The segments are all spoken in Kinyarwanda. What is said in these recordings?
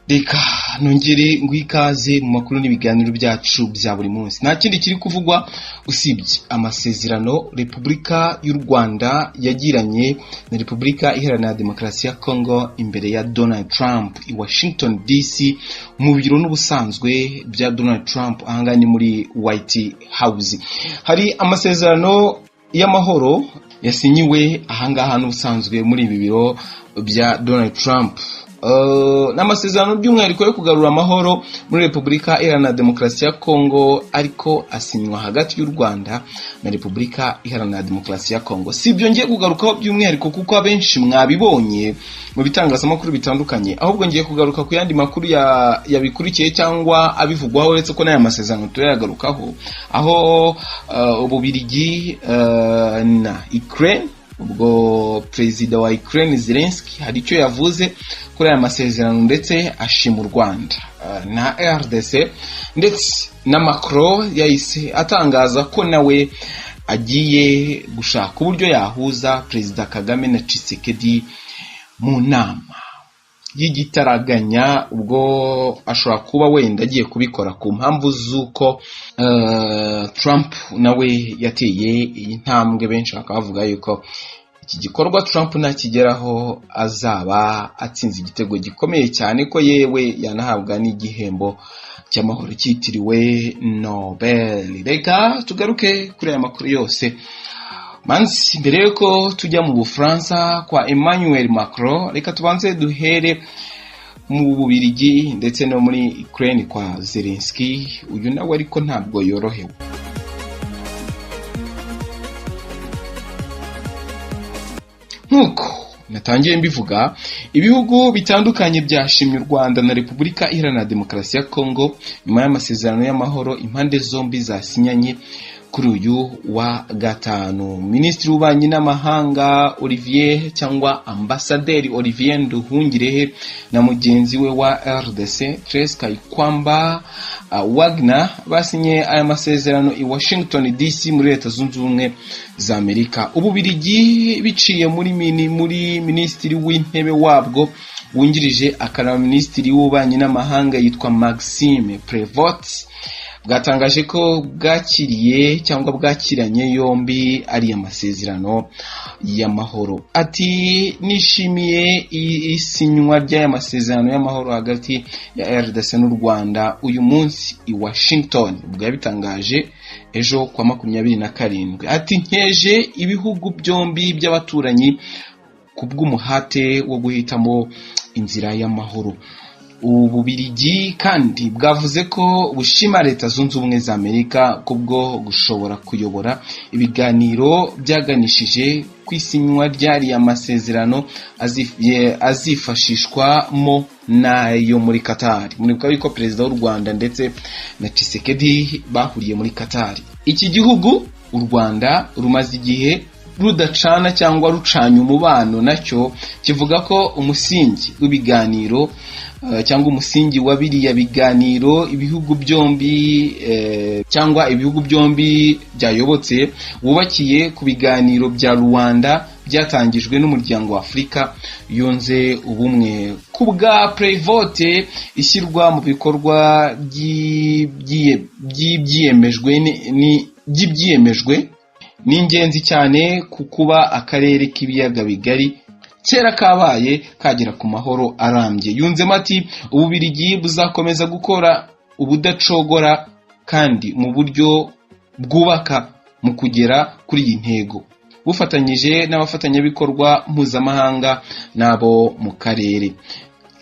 Reka nongere ngwikaze mu makuru n'ibiganiro byacu bya buri munsi. Nta kindi kiri kuvugwa usibye amasezerano Repubulika y'u Rwanda yagiranye na Repubulika Iharanira Demokarasi ya Congo imbere ya Donald Trump i Washington DC mu biro n'ubusanzwe bya Donald Trump ahanganye muri White House. Hari amasezerano y'amahoro yasinyiwe ahangaha n'ubusanzwe muri ibi biro bya Donald Trump. N'amasezerano by'umwihariko yo kugarura amahoro muri Repubulika Iharanira Demokarasi ya Congo ariko asinywa hagati y'u Rwanda na Repubulika Iharanira Demokarasi ya Congo. Si ibyo ngiye kugarukaho by'umwihariko kuko abenshi mwabibonye mu bitangazamakuru bitandukanye, ahubwo ngiye kugaruka ku yandi makuru yabikurikiye cyangwa abivugwaho uretse ko n'aya masezerano turayagarukaho, aho Ububiligi na Ukraine, ubwo Perezida wa Ukraine Zelensky hari icyo yavuze kuri aya masezerano ndetse ashima u Rwanda na RDC, ndetse na Macron yahise atangaza ko nawe agiye gushaka uburyo yahuza Perezida Kagame na Tshisekedi mu nama y'igitaraganya, ubwo ashobora kuba wenda agiye kubikora ku mpamvu z'uko Trump nawe yateye iyi ntambwe. Benshi bakavuga yuko iki gikorwa Trump nakigeraho azaba atsinze igitego gikomeye cyane ko yewe yanahabwa n'igihembo cy'amahoro cyitiriwe Nobel. Reka tugaruke kuri aya makuru yose. Manzi, mbere yuko tujya mu Bufaransa kwa Emmanuel Macron, reka tubanze duhere mu Bubiligi ndetse no muri Ukraine kwa Zelensky. Uyu nawe ariko ntabwo yorohewe. Nkuko natangiye mbivuga, ibihugu bitandukanye byashimye u Rwanda na Repubulika Iharanira Demokarasi ya Congo nyuma y'amasezerano y'amahoro impande zombi zasinyanye kuri uyu wa gatanu. Minisitiri w'Ububanyi n'Amahanga Olivier cyangwa Ambasaderi Olivier Nduhungirehe na mugenzi we wa RDC Therese Kayikwamba Wagner basinye aya masezerano i Washington DC muri Leta Zunze Ubumwe za Amerika. Ububiligi biciye muri Minisitiri w'Intebe wabwo wungirije akaba Minisitiri w'Ububanyi n'Amahanga yitwa Maxime Prévost bwatangaje ko bwakiriye cyangwa bwakiranye yombi ari amasezerano y'amahoro. Ati nishimiye isinywa ry'aya masezerano y'amahoro hagati ya RDC n'u Rwanda uyu munsi i Washington, ubwo yabitangaje ejo kwa 27. Ati nkeje ibihugu byombi by'abaturanyi kubw'umuhate wo guhitamo inzira y'amahoro. Ububiligi kandi bwavuze ko bushima Leta Zunze Ubumwe za Amerika kubwo gushobora kuyobora ibiganiro byaganishije kwisinywa ryari amasezerano azifashishwamo nayo muri Qatar. Muribuka yuko Perezida w'u Rwanda ndetse na Tshisekedi bahuriye muri Qatar. Iki gihugu u Rwanda rumaze igihe rudacana cyangwa rucanya umubano, nacyo kivuga ko umusingi w'ibiganiro cyangwa umusingi wa biriya biganiro ibihugu byombi byayobotse wubakiye ku biganiro bya Rwanda byatangijwe n'umuryango wa Afurika yunze ubumwe. Ku bwa Prévost, ishyirwa mu bikorwa by'ibyiyemejwe ni ingenzi cyane kukuba akarere k'ibiyaga bigari kera kabaye kagera ku mahoro arambye. Yunzemo ati Ububiligi buzakomeza gukora ubudacogora kandi mu buryo bwubaka mu kugera kuri iyi ntego, bufatanyije n'abafatanyabikorwa mpuzamahanga nabo mu karere.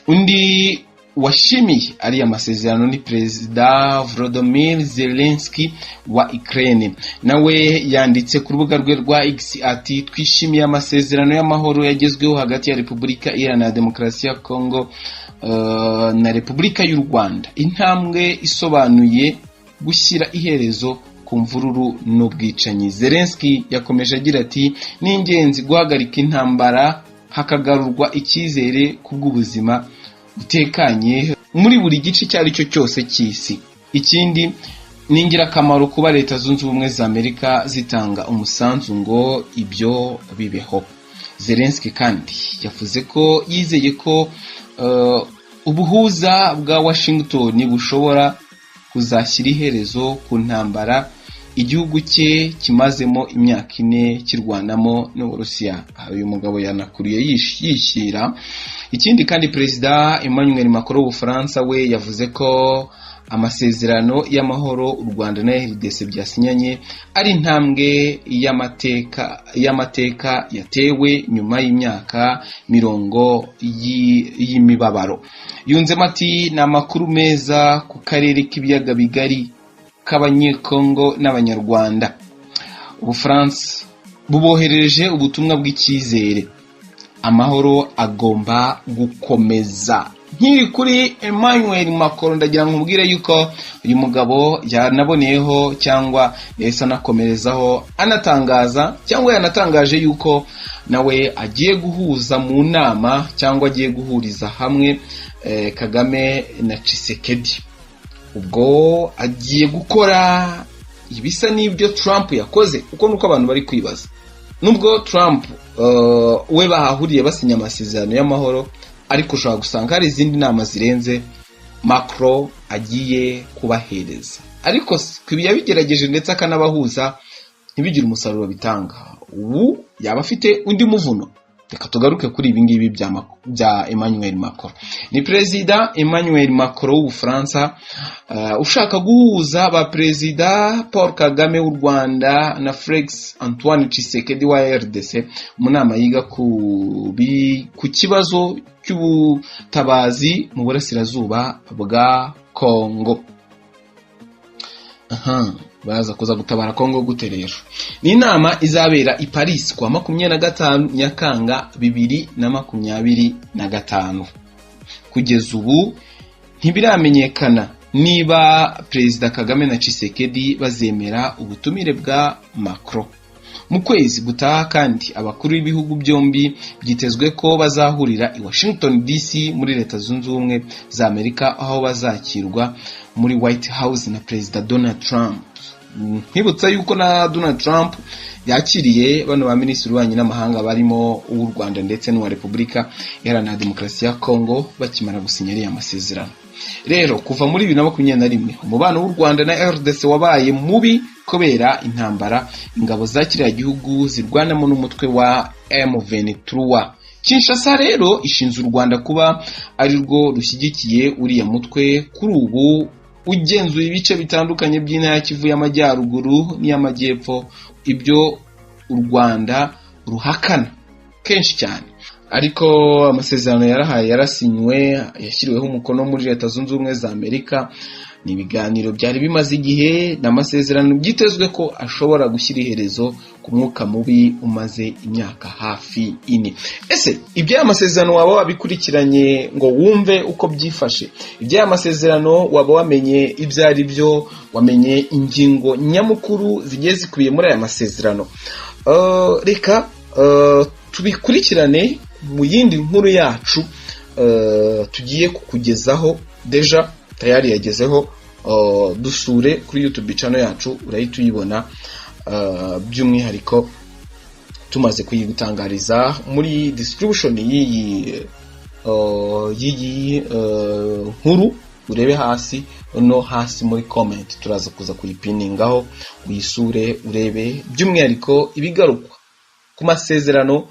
Undi washimiye ari amasezerano ni Perezida Volodymyr Zelensky wa Ukraine. Nawe yanditse ku rubuga rwe rwa X ati twishimiye amasezerano y'amahoro yagezweho hagati ya Repubulika Iharanira Demokarasi ya Congo na Repubulika y'u Rwanda, intambwe isobanuye gushyira iherezo ku mvururu n'ubwicanyi. Zelensky yakomeje agira ati ni ingenzi guhagarika intambara hakagarurwa icyizere kubw'ubuzima butekanye muri buri gice cyari cyo cyose cy'isi. Ikindi ni ingirakamaro kuba Leta Zunze Ubumwe za Amerika zitanga umusanzu ngo ibyo bibeho. Zelensky kandi yavuze ko yizeye ko ubuhuza bwa Washington bushobora kuzashyira iherezo ku ntambara igihugu cye kimazemo imyaka 4 kirwanamo n'Uburusiya. Uyu mugabo yanakuriye yishyira. Ikindi kandi Perezida Emmanuel Macron w'Ubufaransa we yavuze ko amasezerano y'amahoro u Rwanda na RDC byasinyanye ari intambwe y'amateka yatewe nyuma y'imyaka 40 y'imibabaro. Yunzemo ati ni amakuru meza ku karere k'ibiyaga bigari k'Abanyekongo n'Abanyarwanda. Ubufaransa buboherereje ubutumwa bw'icyizere. Amahoro agomba gukomeza. Nkiri kuri Emmanuel Macron ndagira ngo mubwire yuko uyu mugabo yanaboneyeho cyangwa yahise anakomerezaho anatangaza cyangwa yanatangaje yuko nawe agiye guhuza mu nama cyangwa agiye guhuriza hamwe Kagame na Tshisekedi. Ubwo agiye gukora ibisa n'ibyo Trump yakoze, uko nuko abantu bari kwibaza. Nubwo Trump we bahahuriye basinya amasezerano y'amahoro, ariko ushobora gusanga hari izindi nama zirenze Macron agiye kubahereza. Ariko kwibi yabigerageje ndetse akanabahuza ntibigire umusaruro bitanga. Ubu yaba afite undi muvuno. Reka tugaruke kuri ibi ngibi bya Emmanuel Macron. Ni Perezida Emmanuel Macron w'Ubufaransa ushaka guhuza ba Perezida Paul Kagame w'u Rwanda na Felix Antoine Tshisekedi wa RDC mu nama yiga ku kibazo cy'ubutabazi mu burasirazuba bwa Kongo. Baza kuza gutabara Kongo guterero. Ni inama izabera i Paris kwa 25 Nyakanga 2025. Kugeza ubu ntibiramenyekana niba Perezida Kagame na Tshisekedi bazemera ubutumire bwa Macron. Mu kwezi gutaha kandi abakuru b'ibihugu byombi byitezwe ko bazahurira i Washington DC muri Leta Zunze Ubumwe za Amerika, aho bazakirwa muri White House na Perezida Donald Trump. Nkibutsa yuko na Donald Trump yakiriye bano ba minisitiri w'ububanyi n'amahanga barimo uw'u Rwanda ndetse n'uwa Repubulika Iharanira Demokarasi ya Kongo bakimara gusinyira amasezerano. Rero kuva muri 2021 umubano w'u Rwanda na RDC wabaye mubi kubera intambara ingabo za kiriya gihugu zirwanamo n'umutwe wa M23. Kinshasa rero ishinze u Rwanda kuba ari rwo rushyigikiye uriya mutwe kuri ubu ugenzuye ibice bitandukanye by'intara Kivu y'Amajyaruguru n'iy'Amajyepfo, ibyo u Rwanda ruhakana kenshi cyane. Ariko amasezerano yarasinywe yashyiriweho umukono muri Leta Zunze Ubumwe za Amerika. Ni ibiganiro byari bimaze igihe n'amasezerano byitezwe ko ashobora gushyira iherezo ku mwuka mubi umaze imyaka hafi 4. Ese ibya amasezerano waba wabikurikiranye ngo wumve uko byifashe? Ibya amasezerano waba wamenye ibyo ari byo, wamenye ingingo nyamukuru zigiye zikubiye muri aya masezerano? Reka tubikurikirane mu yindi nkuru yacu tugiye kukugezaho. Deja tayari yagezeho, dusure kuri YouTube channel yacu urahita uyibona, by'umwihariko tumaze kuyigutangariza muri description y'iyi nkuru. Urebe hasi no hasi muri comment turaza kuza kuyipiningaho, uyisure urebe by'umwihariko ibigarukwa ku masezerano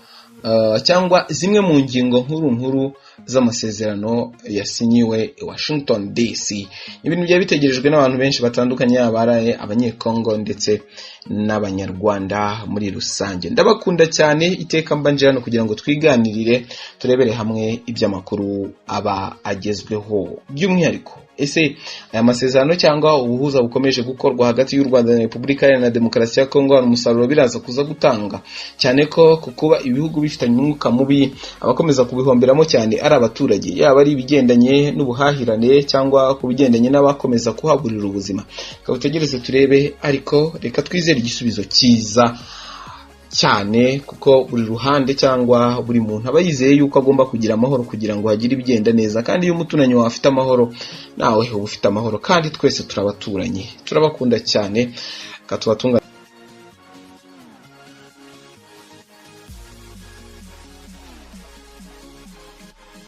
cyangwa zimwe mu ngingo nkuru z'amasezerano yasinyiwe i Washington DC. Ibintu bya bitegerejwe n'abantu benshi batandukanye, abaraye Abanyekongo ndetse n'Abanyarwanda muri rusange. Ndabakunda cyane, iteka mbanje hano kugira ngo twiganirire turebere hamwe iby'amakuru aba agezweho. By'umwihariko ese aya masezerano cyangwa ubuhuza bukomeje gukorwa hagati y'u Rwanda na Repubulika Iharanira Demokarasi ya Kongo hari umusaruro biraza kuza gutanga, cyane ko kuba ibihugu bifitanye umwuka mubi abakomeza kubihomberamo cyane ari abaturage, yaba ari ibigendanye n'ubuhahirane cyangwa ku bigendanye n'abakomeza kuhaburira ubuzima. Kabutegereze turebe, ariko reka twizere igisubizo cyiza cyane, kuko buri ruhande cyangwa buri muntu aba yizeye yuko agomba kugira amahoro kugira ngo hagire ibigenda neza. Kandi iyo umuturanyi wawe afite amahoro, nawe uba ufite amahoro, kandi twese turabaturanye, turabakunda cyane. Katubatunga